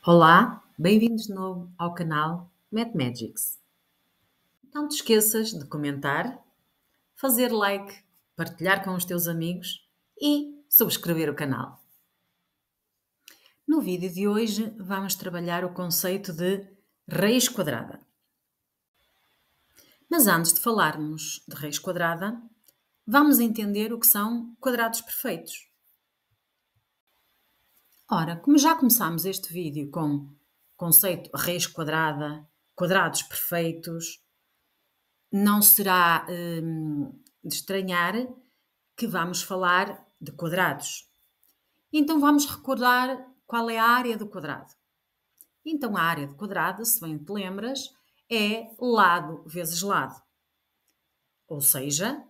Olá, bem-vindos de novo ao canal MathMagics. Não te esqueças de comentar, fazer like, partilhar com os teus amigos e subscrever o canal. No vídeo de hoje vamos trabalhar o conceito de raiz quadrada. Mas antes de falarmos de raiz quadrada, vamos entender o que são quadrados perfeitos. Ora, como já começámos este vídeo com o conceito raiz quadrada, quadrados perfeitos, não será de estranhar que vamos falar de quadrados. Então vamos recordar qual é a área do quadrado. Então a área do quadrado, se bem te lembras, é lado vezes lado. Ou seja,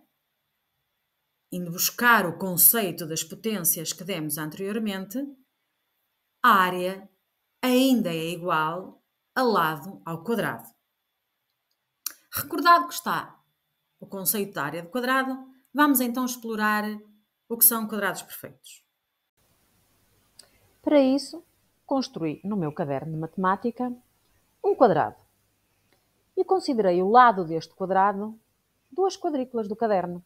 indo buscar o conceito das potências que demos anteriormente, a área ainda é igual a lado ao quadrado. Recordado que está o conceito da área do quadrado, vamos então explorar o que são quadrados perfeitos. Para isso, construí no meu caderno de matemática um quadrado e considerei o lado deste quadrado duas quadrículas do caderno.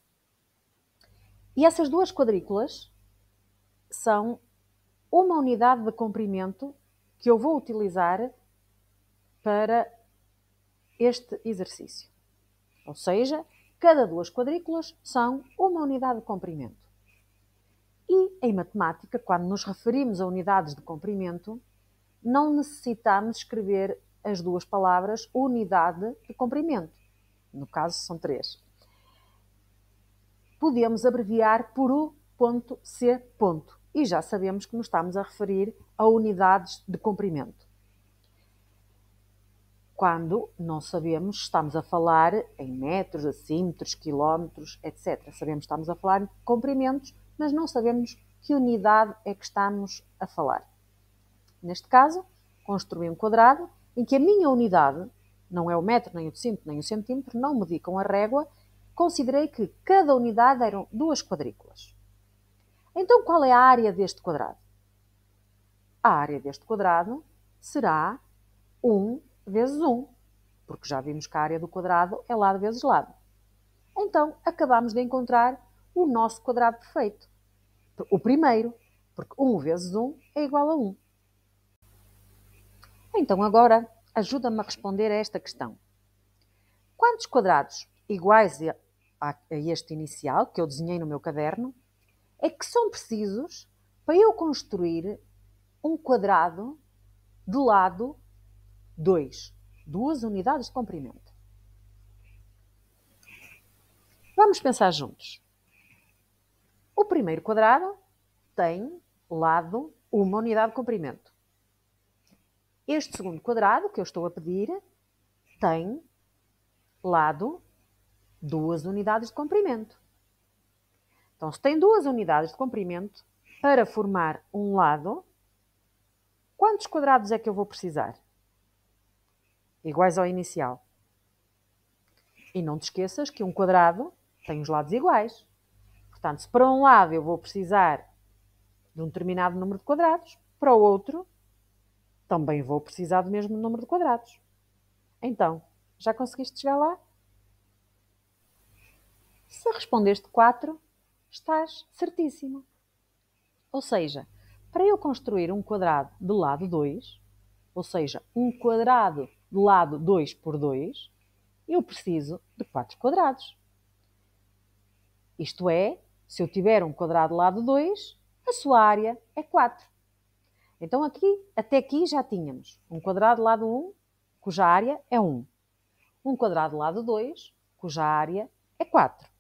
E essas duas quadrículas são uma unidade de comprimento que eu vou utilizar para este exercício. Ou seja, cada duas quadrículas são uma unidade de comprimento. E em matemática, quando nos referimos a unidades de comprimento, não necessitamos escrever as duas palavras unidade de comprimento. No caso, são três. Podemos abreviar por U.C. E já sabemos que nos estamos a referir a unidades de comprimento. Quando não sabemos, estamos a falar em metros, decímetros, quilómetros, etc. Sabemos que estamos a falar de comprimentos, mas não sabemos que unidade é que estamos a falar. Neste caso, construí um quadrado em que a minha unidade, não é o metro, nem o decímetro, nem o centímetro, não medi com a régua, considerei que cada unidade eram duas quadrículas. Então, qual é a área deste quadrado? A área deste quadrado será 1 vezes 1, porque já vimos que a área do quadrado é lado vezes lado. Então, acabamos de encontrar o nosso quadrado perfeito. O primeiro, porque 1 vezes 1 é igual a 1. Então agora, ajuda-me a responder a esta questão. Quantos quadrados iguais a este inicial, que eu desenhei no meu caderno, é que são precisos para eu construir um quadrado de lado 2, duas unidades de comprimento? Vamos pensar juntos. O primeiro quadrado tem lado uma unidade de comprimento. Este segundo quadrado, que eu estou a pedir, tem lado duas unidades de comprimento. Então, se tem duas unidades de comprimento, para formar um lado, quantos quadrados é que eu vou precisar? Iguais ao inicial. E não te esqueças que um quadrado tem os lados iguais. Portanto, se para um lado eu vou precisar de um determinado número de quadrados, para o outro também vou precisar do mesmo número de quadrados. Então, já conseguiste chegar lá? Se respondeste 4, estás certíssimo. Ou seja, para eu construir um quadrado de lado 2, ou seja, um quadrado de lado 2 por 2, eu preciso de 4 quadrados. Isto é, se eu tiver um quadrado de lado 2, a sua área é 4. Então até aqui já tínhamos um quadrado de lado 1, cuja área é 1. Um quadrado de lado 2, cuja área é 4.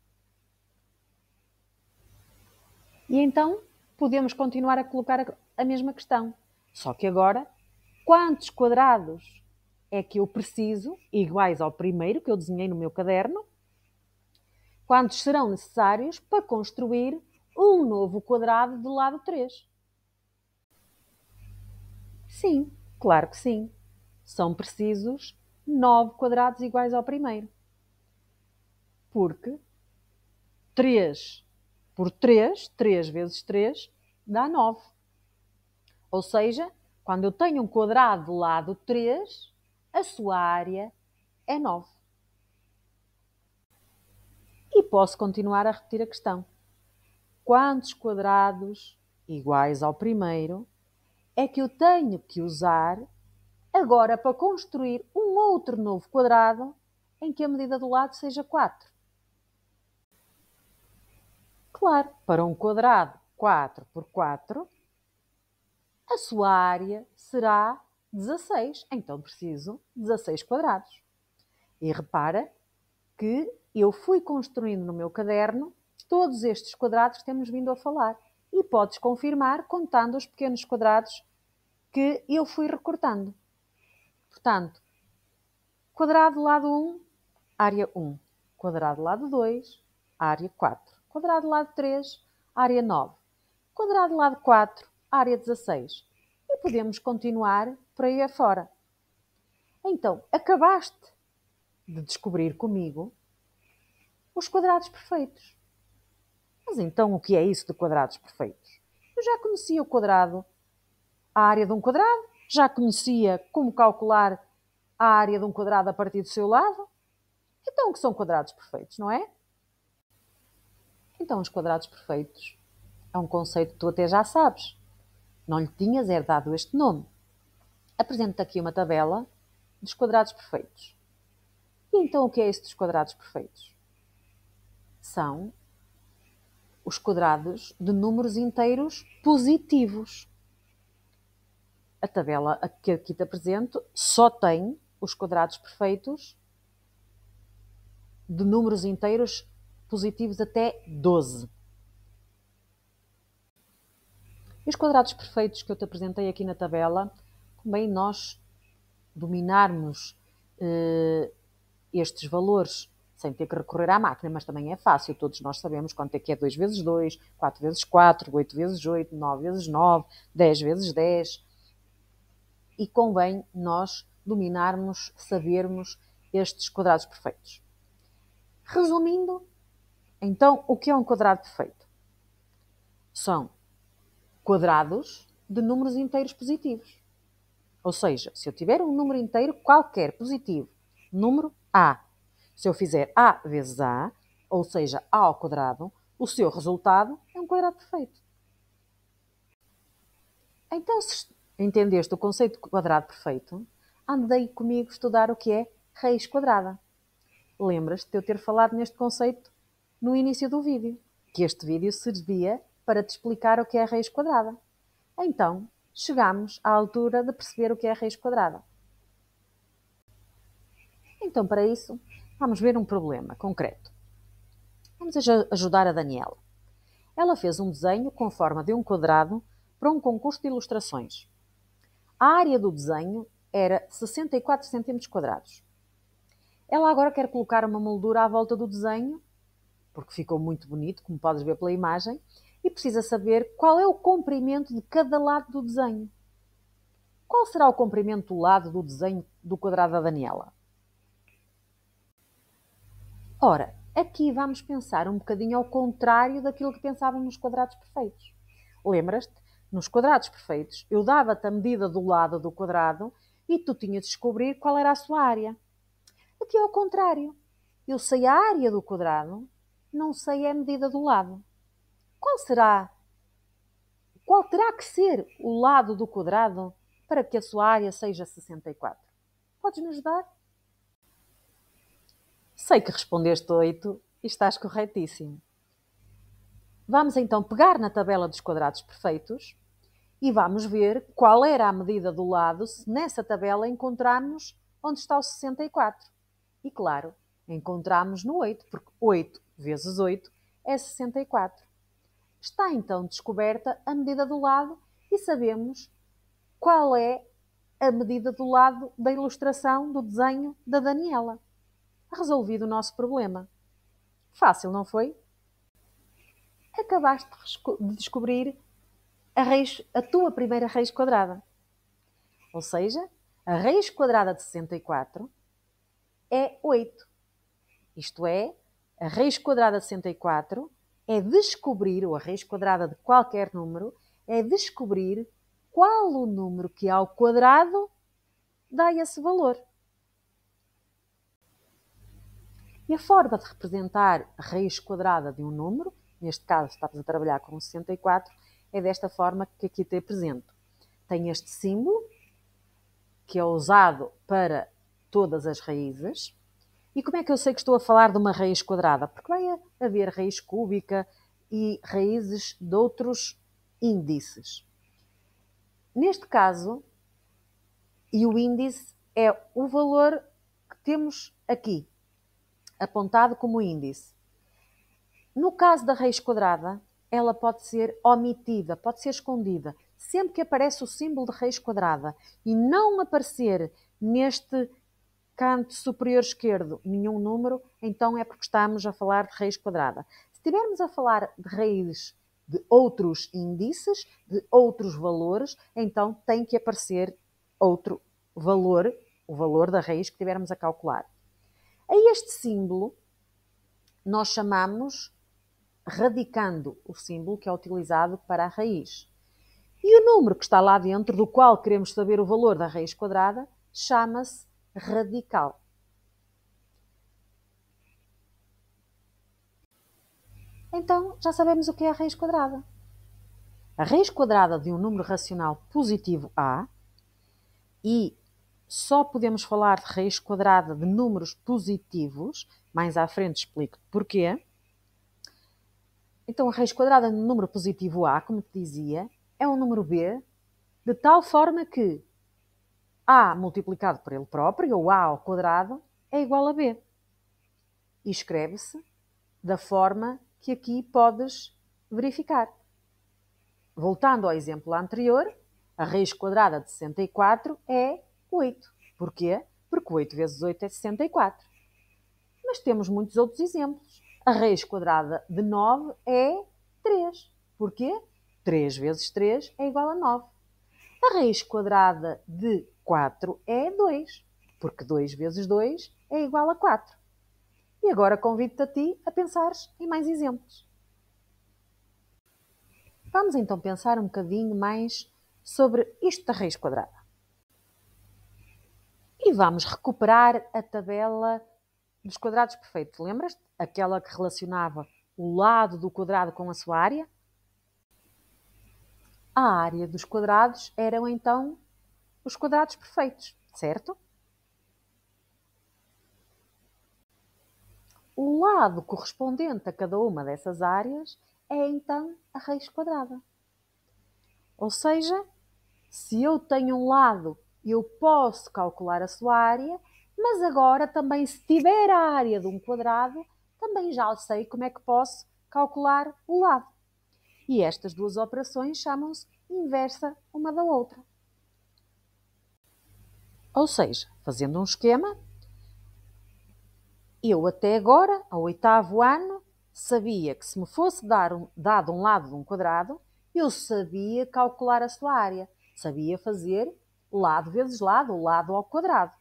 E então podemos continuar a colocar a mesma questão. Só que agora, quantos quadrados é que eu preciso, iguais ao primeiro que eu desenhei no meu caderno? Quantos serão necessários para construir um novo quadrado de lado 3? Sim, claro que sim. São precisos 9 quadrados iguais ao primeiro. Porque 3 por 3, 3 vezes 3, dá 9. Ou seja, Quando eu tenho um quadrado do lado 3, a sua área é 9. E posso continuar a repetir a questão. Quantos quadrados iguais ao primeiro é que eu tenho que usar agora para construir um outro novo quadrado em que a medida do lado seja 4? Claro, para um quadrado 4 por 4, a sua área será 16. Então preciso 16 quadrados. E repara que eu fui construindo no meu caderno todos estes quadrados que temos vindo a falar. E podes confirmar contando os pequenos quadrados que eu fui recortando. Portanto, quadrado lado 1, área 1. Quadrado lado 2, área 4. Quadrado lado 3, área 9. Quadrado lado 4, área 16. E podemos continuar por aí afora. Então, acabaste de descobrir comigo os quadrados perfeitos. Mas então o que é isso de quadrados perfeitos? Eu já conhecia o quadrado, a área de um quadrado, já conhecia como calcular a área de um quadrado a partir do seu lado. Então o que são quadrados perfeitos, não é? Então os quadrados perfeitos é um conceito que tu até já sabes. Não lhe tinhas herdado este nome. Apresento-te aqui uma tabela dos quadrados perfeitos. E então o que é isso dos quadrados perfeitos? São os quadrados de números inteiros positivos. A tabela que aqui te apresento só tem os quadrados perfeitos de números inteiros positivos até 12. E os quadrados perfeitos que eu te apresentei aqui na tabela, convém nós dominarmos estes valores sem ter que recorrer à máquina, mas também é fácil, todos nós sabemos quanto é que é 2 vezes 2, 4 vezes 4, 8 vezes 8, 9 vezes 9, 10 vezes 10. E convém nós dominarmos, sabermos estes quadrados perfeitos. Resumindo, então, o que é um quadrado perfeito? São quadrados de números inteiros positivos. Ou seja, se eu tiver um número inteiro qualquer positivo, número A, se eu fizer A vezes A, ou seja, A ao quadrado, o seu resultado é um quadrado perfeito. Então, se entendeste o conceito de quadrado perfeito, andei comigo estudar o que é raiz quadrada. Lembras-te de eu ter falado neste conceito no início do vídeo, que este vídeo servia para te explicar o que é a raiz quadrada. Então, chegamos à altura de perceber o que é a raiz quadrada. Então, para isso, vamos ver um problema concreto. Vamos ajudar a Daniela. Ela fez um desenho com forma de um quadrado para um concurso de ilustrações. A área do desenho era 64 cm². Ela agora quer colocar uma moldura à volta do desenho, porque ficou muito bonito, como podes ver pela imagem, e precisa saber qual é o comprimento de cada lado do desenho. Qual será o comprimento do lado do desenho do quadrado da Daniela? Ora, aqui vamos pensar um bocadinho ao contrário daquilo que pensávamos nos quadrados perfeitos. Lembras-te? Nos quadrados perfeitos, eu dava-te a medida do lado do quadrado e tu tinhas de descobrir qual era a sua área. Aqui é ao contrário. Eu sei a área do quadrado, não sei a medida do lado. Qual será? Qual terá que ser o lado do quadrado para que a sua área seja 64? Podes-me ajudar? Sei que respondeste 8 e estás corretíssimo. Vamos então pegar na tabela dos quadrados perfeitos e vamos ver qual era a medida do lado se nessa tabela encontrarmos onde está o 64. E claro, encontramos no 8, porque 8 vezes 8 é 64. Está então descoberta a medida do lado e sabemos qual é a medida do lado da ilustração do desenho da Daniela. Resolvido o nosso problema. Fácil, não foi? Acabaste de descobrir a tua primeira raiz quadrada. Ou seja, a raiz quadrada de 64 é 8. Isto é, a raiz quadrada de 64 é descobrir, ou a raiz quadrada de qualquer número, é descobrir qual o número que ao quadrado dá esse valor. E a forma de representar a raiz quadrada de um número, neste caso estamos a trabalhar com 64, é desta forma que aqui te apresento. Tem este símbolo, que é usado para todas as raízes. E como é que eu sei que estou a falar de uma raiz quadrada? Porque vai haver raiz cúbica e raízes de outros índices. Neste caso, e o índice é o valor que temos aqui, apontado como índice. No caso da raiz quadrada, ela pode ser omitida, pode ser escondida. Sempre que aparece o símbolo de raiz quadrada e não aparecer neste canto superior esquerdo nenhum número, então é porque estamos a falar de raiz quadrada. Se estivermos a falar de raízes de outros índices, de outros valores, então tem que aparecer outro valor, o valor da raiz que estivermos a calcular. A este símbolo nós chamamos radicando o símbolo que é utilizado para a raiz. E o número que está lá dentro, do qual queremos saber o valor da raiz quadrada, chama-se radical. Então, já sabemos o que é a raiz quadrada. A raiz quadrada de um número racional positivo A, e só podemos falar de raiz quadrada de números positivos, mais à frente explico porquê. Então, a raiz quadrada de um número positivo A, como te dizia, é um número B, de tal forma que A multiplicado por ele próprio, ou A ao quadrado, é igual a B. E escreve-se da forma que aqui podes verificar. Voltando ao exemplo anterior, a raiz quadrada de 64 é 8. Porquê? Porque 8 vezes 8 é 64. Mas temos muitos outros exemplos. A raiz quadrada de 9 é 3. Porquê? 3 vezes 3 é igual a 9. A raiz quadrada de 4 é 2. Porque 2 vezes 2 é igual a 4. E agora convido-te a ti a pensares em mais exemplos. Vamos então pensar um bocadinho mais sobre isto da raiz quadrada. E vamos recuperar a tabela dos quadrados perfeitos. Lembras-te? Aquela que relacionava o lado do quadrado com a sua área? A área dos quadrados eram então os quadrados perfeitos, certo? O lado correspondente a cada uma dessas áreas é então a raiz quadrada. Ou seja, se eu tenho um lado, eu posso calcular a sua área, mas agora também se tiver a área de um quadrado, também já sei como é que posso calcular o lado. E estas duas operações chamam-se inversa uma da outra. Ou seja, fazendo um esquema, eu até agora, ao 8º ano, sabia que se me fosse dado um lado de um quadrado, eu sabia calcular a sua área. Sabia fazer lado vezes lado, ou lado ao quadrado.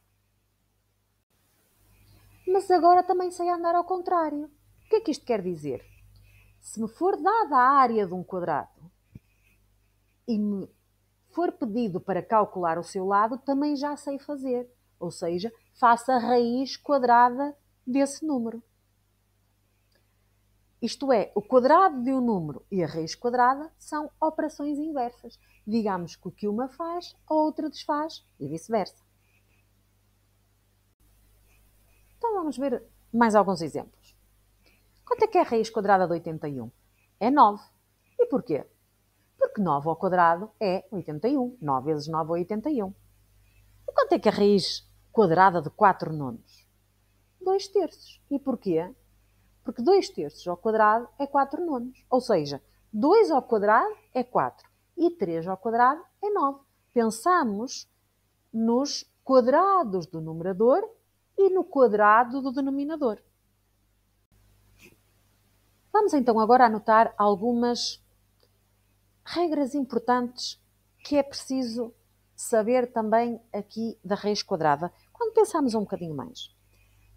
Mas agora também sei andar ao contrário. O que é que isto quer dizer? Se me for dada a área de um quadrado e me for pedido para calcular o seu lado, também já sei fazer. Ou seja, faço a raiz quadrada desse número. Isto é, o quadrado de um número e a raiz quadrada são operações inversas. Digamos que o que uma faz, a outra desfaz e vice-versa. Então vamos ver mais alguns exemplos. Quanto é que é a raiz quadrada de 81? É 9. E porquê? Porque 9 ao quadrado é 81. 9 vezes 9 é 81. E quanto é que é a raiz quadrada de 4 nonos? 2 terços. E porquê? Porque 2 terços ao quadrado é 4 nonos. Ou seja, 2 ao quadrado é 4 e 3 ao quadrado é 9. Pensamos nos quadrados do numerador e no quadrado do denominador. Vamos então agora anotar algumas regras importantes que é preciso saber também aqui da raiz quadrada, quando pensamos um bocadinho mais.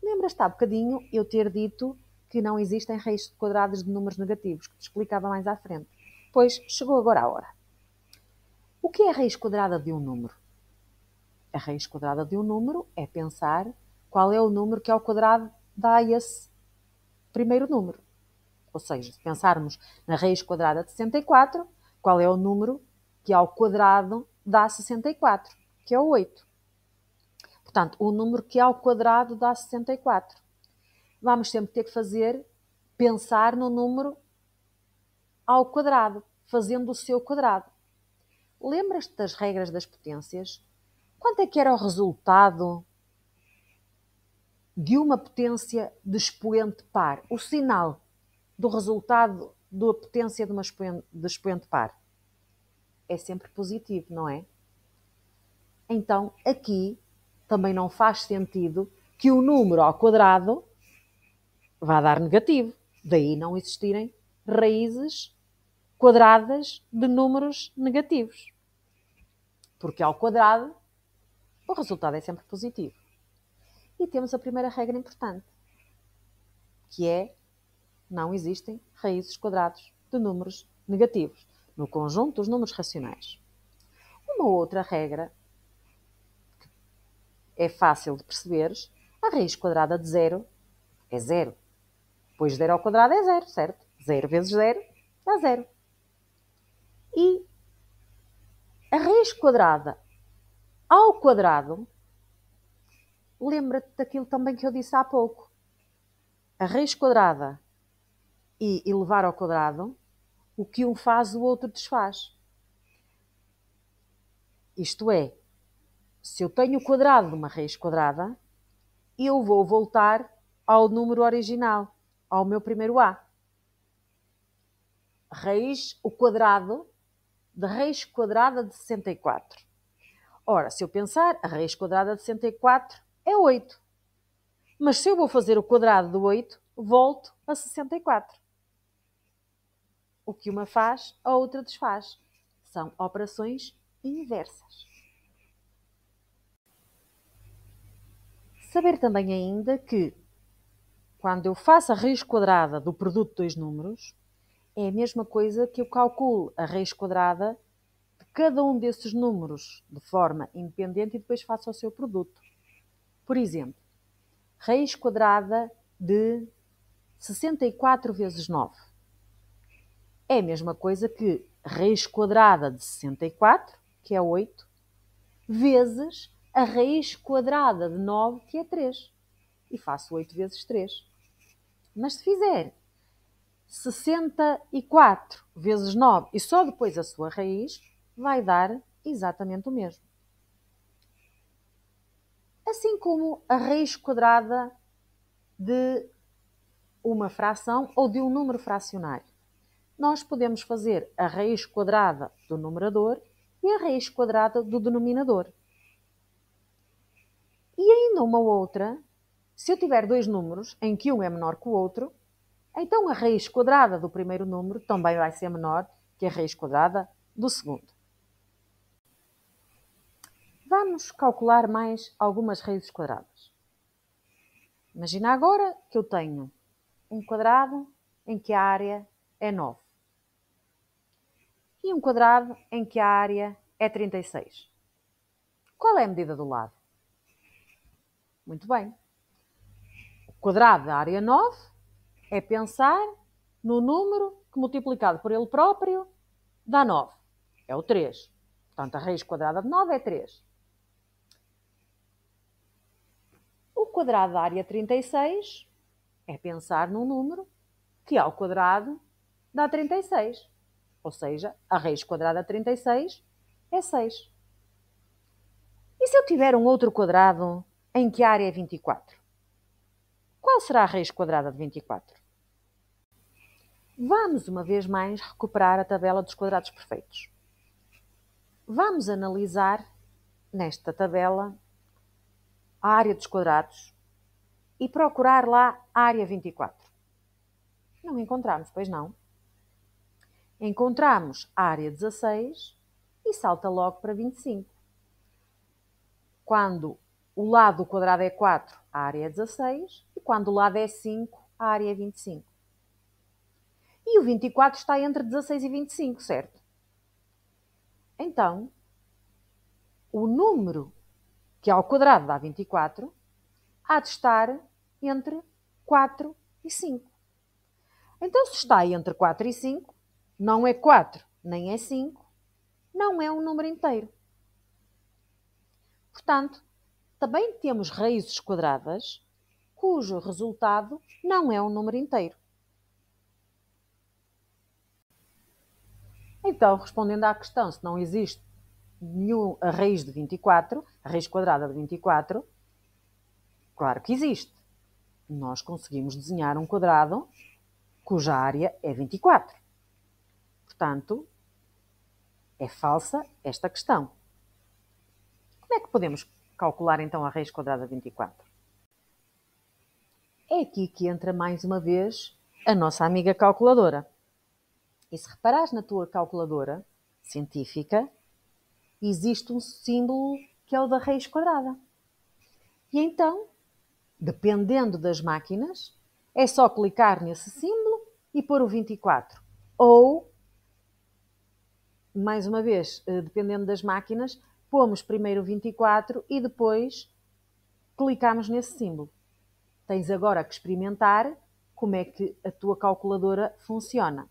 Lembras-te há bocadinho eu ter dito que não existem raízes quadradas de números negativos, que te explicava mais à frente. Pois chegou agora a hora. O que é a raiz quadrada de um número? A raiz quadrada de um número é pensar qual é o número que ao quadrado dá esse primeiro número. Ou seja, se pensarmos na raiz quadrada de 64, qual é o número que ao quadrado dá 64, que é o 8. Portanto, o número que ao quadrado dá 64. Vamos sempre ter que pensar no número ao quadrado, fazendo o seu quadrado. Lembras-te das regras das potências? Quanto é que era o resultado de uma potência de expoente par? O sinal do resultado da potência de expoente par é sempre positivo, não é? Então, aqui também não faz sentido que o número ao quadrado vá dar negativo. Daí não existirem raízes quadradas de números negativos. Porque ao quadrado, o resultado é sempre positivo. E temos a primeira regra importante, que é: não existem raízes quadradas de números negativos no conjunto dos números racionais. Uma outra regra que é fácil de perceberes: a raiz quadrada de 0 é 0. Pois 0 ao quadrado é 0, certo? 0 vezes 0 dá 0. E a raiz quadrada ao quadrado, lembra-te daquilo também que eu disse há pouco. A raiz quadrada e elevar ao quadrado, o que um faz, o outro desfaz. Isto é, se eu tenho o quadrado de uma raiz quadrada, eu vou voltar ao número original, ao meu primeiro A. O quadrado da raiz quadrada de 64. Ora, se eu pensar, a raiz quadrada de 64 é 8. Mas se eu vou fazer o quadrado do 8, volto a 64. O que uma faz, a outra desfaz. São operações inversas. Saber também ainda que, quando eu faço a raiz quadrada do produto de dois números, é a mesma coisa que eu calculo a raiz quadrada de cada um desses números de forma independente e depois faço o seu produto. Por exemplo, raiz quadrada de 64 vezes 9. É a mesma coisa que raiz quadrada de 64, que é 8, vezes a raiz quadrada de 9, que é 3. E faço 8 vezes 3. Mas se fizer 64 vezes 9 e só depois a sua raiz, vai dar exatamente o mesmo. Assim como a raiz quadrada de uma fração ou de um número fracionário. Nós podemos fazer a raiz quadrada do numerador e a raiz quadrada do denominador. E ainda uma outra, se eu tiver dois números em que um é menor que o outro, então a raiz quadrada do primeiro número também vai ser menor que a raiz quadrada do segundo. Vamos calcular mais algumas raízes quadradas. Imagina agora que eu tenho um quadrado em que a área é 9 e um quadrado em que a área é 36. Qual é a medida do lado? Muito bem. O quadrado da área 9 é pensar no número que multiplicado por ele próprio dá 9. É o 3. Portanto, a raiz quadrada de 9 é 3. O quadrado da área 36 é pensar num número que ao quadrado dá 36. Ou seja, a raiz quadrada de 36 é 6. E se eu tiver um outro quadrado em que a área é 24? Qual será a raiz quadrada de 24? Vamos, uma vez mais, recuperar a tabela dos quadrados perfeitos. Vamos analisar, nesta tabela, a área dos quadrados e procurar lá a área 24. Não encontramos, pois não? Encontramos a área 16 e salta logo para 25. Quando o lado do quadrado é 4, a área é 16, e quando o lado é 5, a área é 25. E o 24 está entre 16 e 25, certo? Então, o número que ao quadrado dá 24 há de estar entre 4 e 5. Então, se está entre 4 e 5, não é 4 nem é 5, não é um número inteiro. Portanto, também temos raízes quadradas cujo resultado não é um número inteiro. Então, respondendo à questão se não existe a raiz de 24, a raiz quadrada de 24, claro que existe. Nós conseguimos desenhar um quadrado cuja área é 24. Portanto, é falsa esta questão. Como é que podemos calcular então a raiz quadrada de 24? É aqui que entra mais uma vez a nossa amiga calculadora. E se reparares na tua calculadora científica, existe um símbolo que é o da raiz quadrada. E então, dependendo das máquinas, é só clicar nesse símbolo e pôr o 24. Ou, mais uma vez, dependendo das máquinas, pomos primeiro o 24 e depois clicamos nesse símbolo. Tens agora que experimentar como é que a tua calculadora funciona.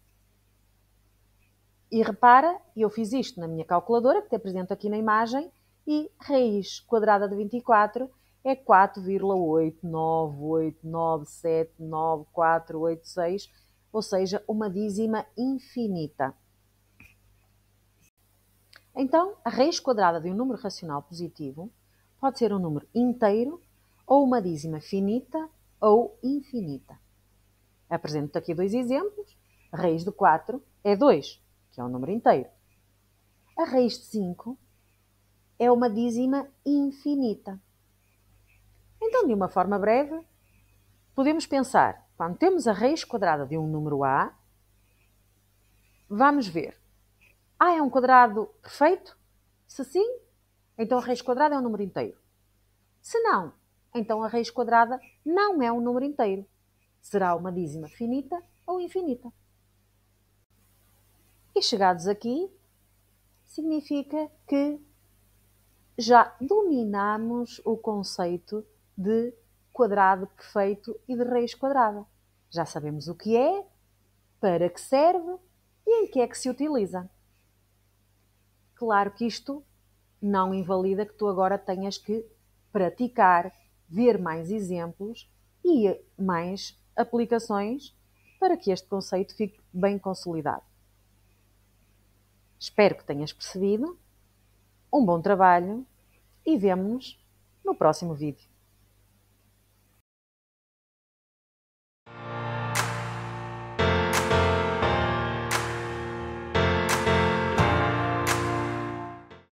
E repara, eu fiz isto na minha calculadora, que te apresento aqui na imagem, e raiz quadrada de 24 é 4,898979486, ou seja, uma dízima infinita. Então, a raiz quadrada de um número racional positivo pode ser um número inteiro ou uma dízima finita ou infinita. Apresento-te aqui dois exemplos. A raiz de 4 é 2, que é um número inteiro. A raiz de 5 é uma dízima infinita. Então, de uma forma breve, podemos pensar, quando temos a raiz quadrada de um número A, vamos ver. A é um quadrado perfeito? Se sim, então a raiz quadrada é um número inteiro. Se não, então a raiz quadrada não é um número inteiro. Será uma dízima finita ou infinita. E chegados aqui, significa que já dominamos o conceito de quadrado perfeito e de raiz quadrada. Já sabemos o que é, para que serve e em que é que se utiliza. Claro que isto não invalida que tu agora tenhas que praticar, ver mais exemplos e mais aplicações para que este conceito fique bem consolidado. Espero que tenhas percebido. Um bom trabalho e vemo-nos no próximo vídeo.